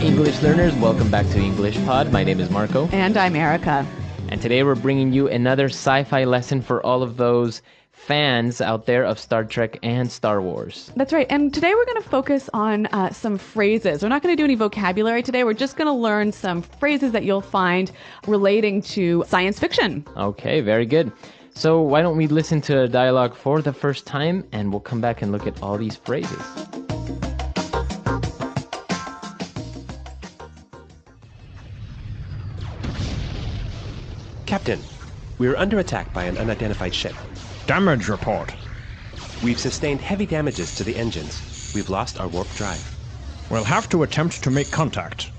English learners, welcome back to EnglishPod. My name is Marco. And I'm Erica. And today we're bringing you another sci-fi lesson for all of those fans out there of Star Trek and Star Wars. That's right. And today we're going to focus on some phrases. We're not going to do any vocabulary today. We're just going to learn some phrases that you'll find relating to science fiction. Okay, very good. So why don't we listen to a dialogue for the first time, and we'll come back and look at all these phrases. Captain, we are under attack by an unidentified ship. Damage report. We've sustained heavy damages to the engines. We've lost our warp drive. We'll have to attempt to make contact.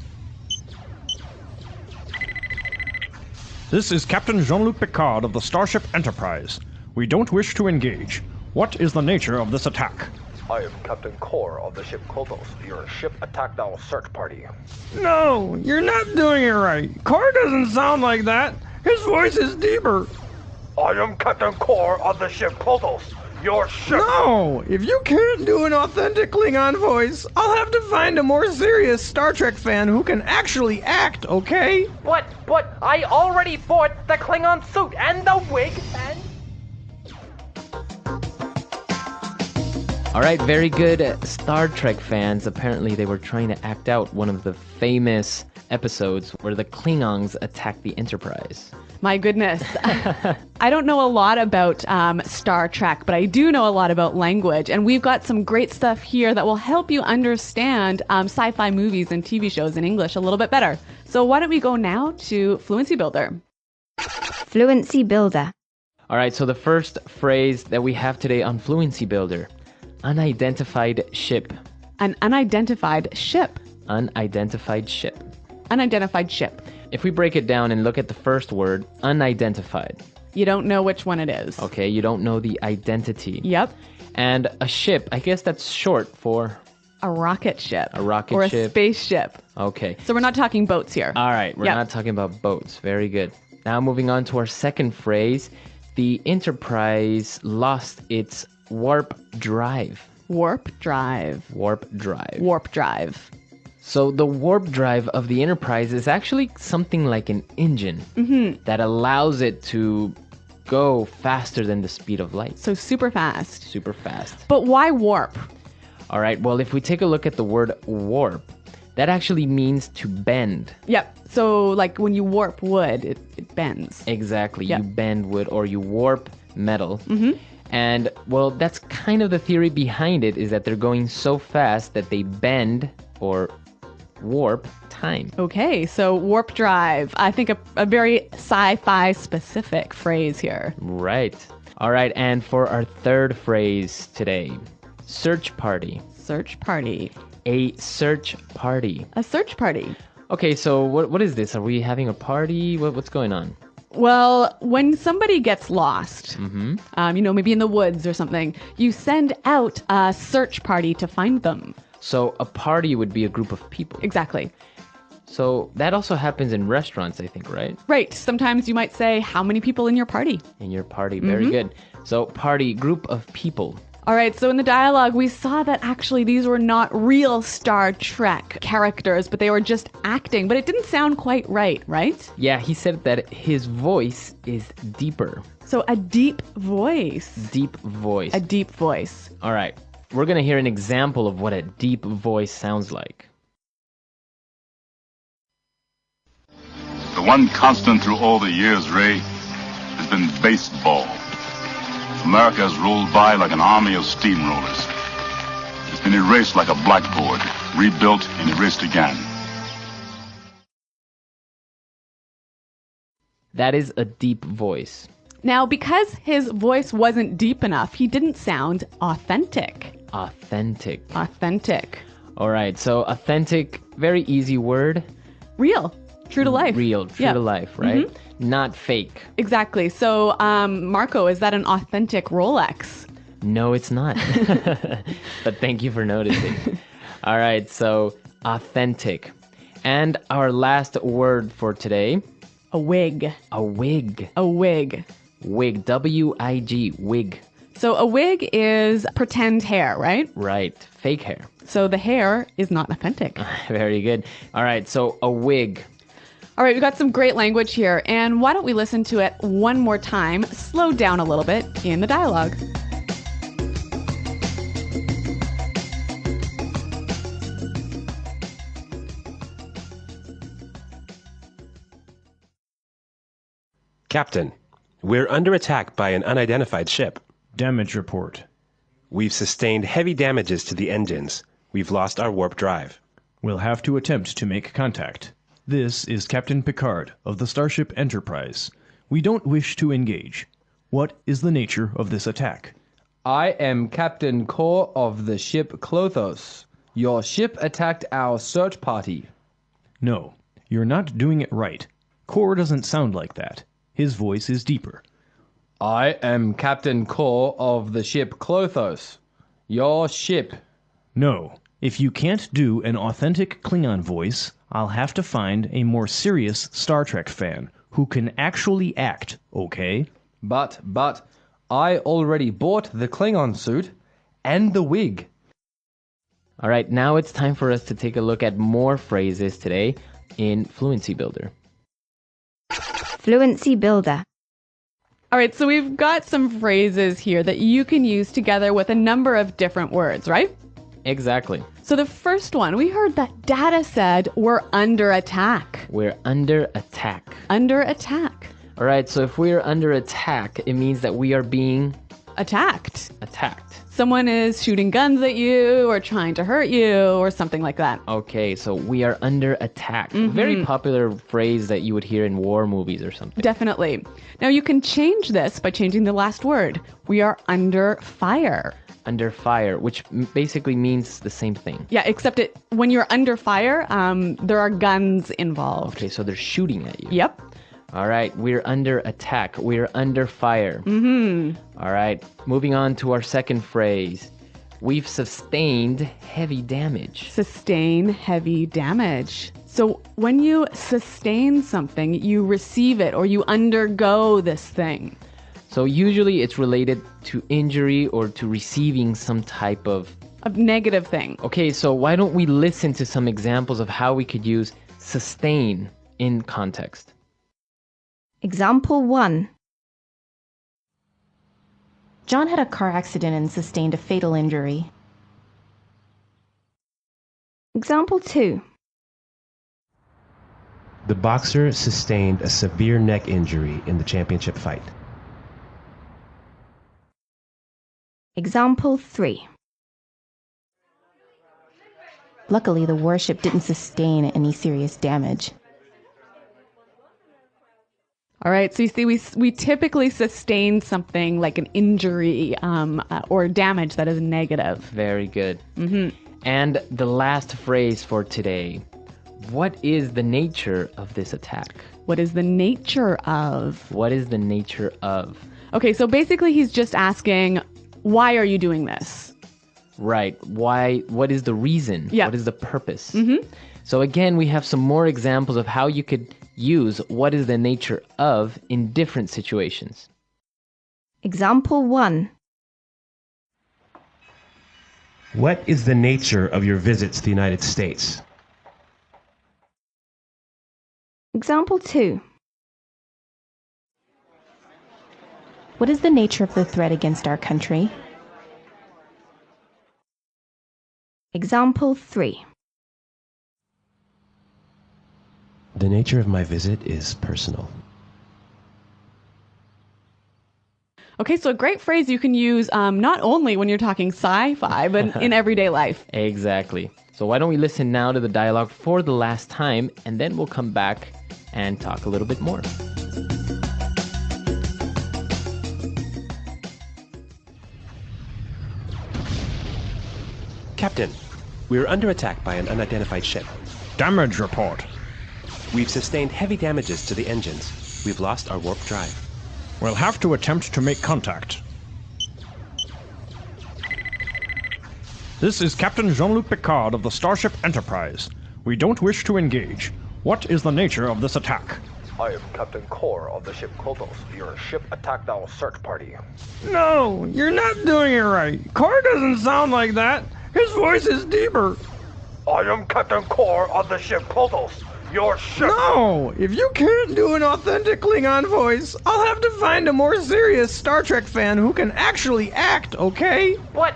This is Captain Jean-Luc Picard of the Starship Enterprise. We don't wish to engage. What is the nature of this attack? I am Captain Kor of the ship Klothos. Your ship attacked our search party. No, you're not doing it right. Kor doesn't sound like that. His voice is deeper. I am Captain Kor of the ship Klothos. Your ship... No! If you can't do an authentic Klingon voice, I'll have to find a more serious Star Trek fan who can actually act, okay? But I already bought the Klingon suit and the wig and... All right, very good. Star Trek fans, apparently they were trying to act out one of the famous episodes where the Klingons attacked the Enterprise. My goodness. I don't know a lot about Star Trek, but I do know a lot about language. And we've got some great stuff here that will help you understand sci-fi movies and TV shows in English a little bit better. So why don't we go now to Fluency Builder. Fluency Builder. All right, so the first phrase that we have today on Fluency Builder, unidentified ship. An unidentified ship. Unidentified ship. Unidentified ship. If we break it down and look at the first word, unidentified. You don't know which one it is. Okay, you don't know the identity. Yep. And a ship, I guess that's short for... A rocket ship. A rocket or ship. Or a spaceship. Okay. So we're not talking boats here. All right, we're not talking about boats. Very good. Now moving on to our second phrase, the Enterprise lost its warp drive. Warp drive. Warp drive. Warp drive. So the warp drive of the Enterprise is actually something like an engine that allows it to go faster than the speed of light. So super fast. Super fast. But why warp? All right, well, if we take a look at the word warp, that actually means to bend. Yep. So like when you warp wood, it bends. Exactly. Yep. You bend wood or you warp metal. And, well, that's kind of the theory behind it, is that they're going so fast that they bend or warp time. Okay, so warp drive. I think a very sci-fi specific phrase here. Right. All right, and for our third phrase today, search party. Search party. A search party. A search party. Okay, so what is this? Are we having a party? What's going on? Well, when somebody gets lost, maybe in the woods or something, you send out a search party to find them. So a party would be a group of people. Exactly. So that also happens in restaurants, I think, right? Right. Sometimes you might say, how many people in your party? In your party. Very good. So party, group of people. All right, so in the dialogue, we saw that actually these were not real Star Trek characters, but they were just acting. But it didn't sound quite right? Yeah, he said that his voice is deeper. So a deep voice. Deep voice. A deep voice. All right, we're going to hear an example of what a deep voice sounds like. The one constant through all the years, Ray, has been baseball. America has rolled by like an army of steamrollers. It's been erased like a blackboard, rebuilt and erased again. That is a deep voice. Now, because his voice wasn't deep enough, he didn't sound authentic. Authentic. Authentic. All right, so authentic, very easy word. Real. True to life. Real, true to life, right? Not fake. Exactly. So, Marco, is that an authentic Rolex? No, it's not. But thank you for noticing. All right, so authentic. And our last word for today. A wig. A wig. A wig. Wig. W-I-G. Wig. So a wig is pretend hair, right? Right. fake hair. So the hair is not authentic. Very good. All right, so a wig. All right, we've got some great language here. And why don't we listen to it one more time, slow down a little bit in the dialogue. Captain, we're under attack by an unidentified ship. Damage report. We've sustained heavy damages to the engines. We've lost our warp drive. We'll have to attempt to make contact. This is Captain Picard of the Starship Enterprise. We don't wish to engage. What is the nature of this attack? I am Captain Kor of the ship Klothos. Your ship attacked our search party. No, you're not doing it right. Kor doesn't sound like that. His voice is deeper. I am Captain Kor of the ship Klothos. Your ship. No, if you can't do an authentic Klingon voice, I'll have to find a more serious Star Trek fan who can actually act, okay? But, I already bought the Klingon suit and the wig. All right, now it's time for us to take a look at more phrases today in Fluency Builder. Fluency Builder. All right, so we've got some phrases here that you can use together with a number of different words, right? Exactly. So the first one, we heard that Data said we're under attack. We're under attack. Under attack. All right, so if we're under attack, it means that we are being Attacked. attacked. Someone is shooting guns at you or trying to hurt you or something like that. Okay, so we are under attack. Very popular phrase that you would hear in war movies or something. Definitely. Now you can change this by changing the last word. We are under fire. Under fire, which basically means the same thing. Yeah, except when you're under fire, there are guns involved. Okay, so they're shooting at you. Yep. All right, we're under attack. We're under fire. All right, moving on to our second phrase. We've sustained heavy damage. Sustain heavy damage. So when you sustain something, you receive it or you undergo this thing. So usually it's related to injury or to receiving some type of negative thing. Okay, so why don't we listen to some examples of how we could use sustain in context? Example 1. John had a car accident and sustained a fatal injury. Example 2. The boxer sustained a severe neck injury in the championship fight. Example 3. Luckily, the warship didn't sustain any serious damage. All right, so you see, we typically sustain something like an injury or damage that is negative. Very good. And the last phrase for today. What is the nature of this attack? What is the nature of? What is the nature of? Okay, so basically he's just asking, why are you doing this? Right. Why? What is the reason? Yeah. What is the purpose? So again, we have some more examples of how you could use what is the nature of in different situations. Example 1. What is the nature of your visit to the United States? Example 2. What is the nature of the threat against our country? Example 3. The nature of my visit is personal. Okay, so a great phrase you can use not only when you're talking sci-fi, but in everyday life. Exactly. So why don't we listen now to the dialogue for the last time, and then we'll come back and talk a little bit more. Captain, we're under attack by an unidentified ship. Damage report. We've sustained heavy damages to the engines. We've lost our warp drive. We'll have to attempt to make contact. This is Captain Jean-Luc Picard of the Starship Enterprise. We don't wish to engage. What is the nature of this attack? I am Captain Kor of the ship Klothos. Your ship attacked our search party. No, you're not doing it right. Kor doesn't sound like that. His voice is deeper. I am Captain Kor of the ship Klothos. Your ship. No! If you can't do an authentic Klingon voice, I'll have to find a more serious Star Trek fan who can actually act, okay? But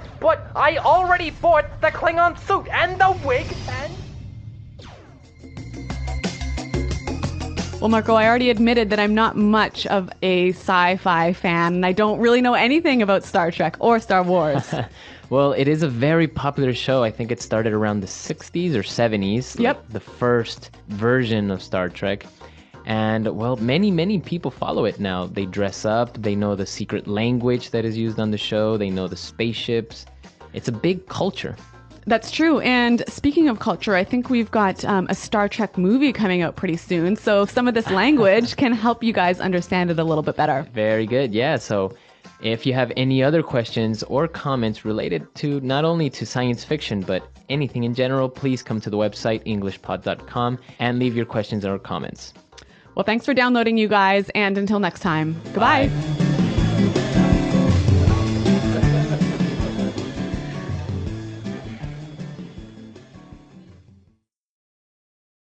I already bought the Klingon suit and the wig and... Well, Marco, I already admitted that I'm not much of a sci-fi fan, and I don't really know anything about Star Trek or Star Wars. Well, it is a very popular show. I think it started around the 60s or 70s. Yep. Like the first version of Star Trek. And, well, many people follow it now. They dress up. They know the secret language that is used on the show. They know the spaceships. It's a big culture. That's true. And speaking of culture, I think we've got a Star Trek movie coming out pretty soon. So some of this language can help you guys understand it a little bit better. Very good. Yeah. So if you have any other questions or comments related to not only to science fiction, but anything in general, please come to the website, EnglishPod.com, and leave your questions or comments. Well, thanks for downloading, you guys. And until next time, goodbye. Bye.